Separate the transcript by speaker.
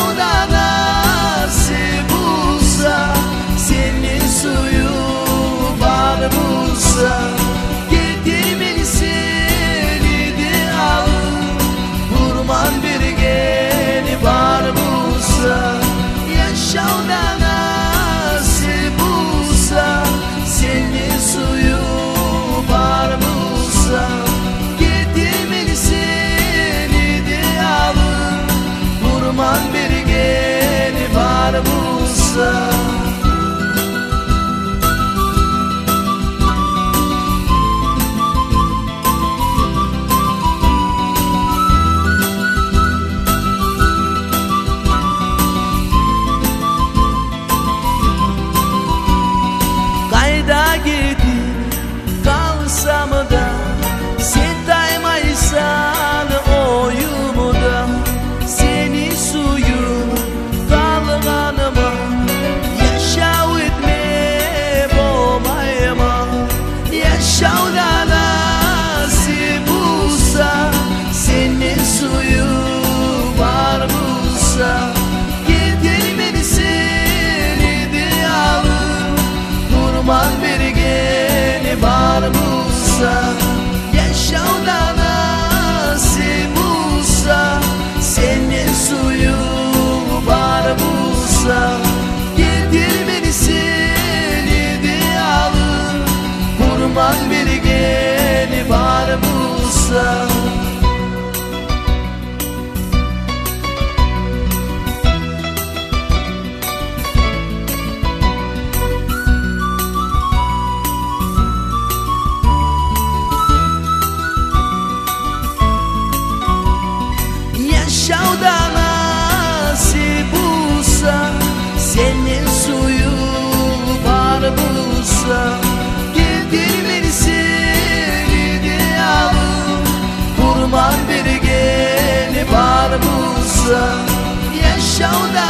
Speaker 1: Yaşa da nasip olsa, senin suyu var bulsa, getirmelisin idi alıp, vurman bir geni var bulsa. Yaşa da nasip olsa, senin suyu var bulsa, getirmelisin idi alıp, vurman bir geni var bulsa. Kayda gidip kalsam da, sen daymaysan oyumuda, senin suyun kalganıma, yaşa etme bomayma. Yaşa da nasip olsa, senin suyu var bulsa, getirmelisin idi alıp, vurman bir geni var bulsa. Yaşa da nasip olsa, senin suyu var bulsa, getirmelisin idi alıp, vurman bir geni var bulsa. Yaşa da nasip olsa, senin suyu var bulsa, getirmelisin idi alıp, vurman bir geni var bulsa. Yaşa da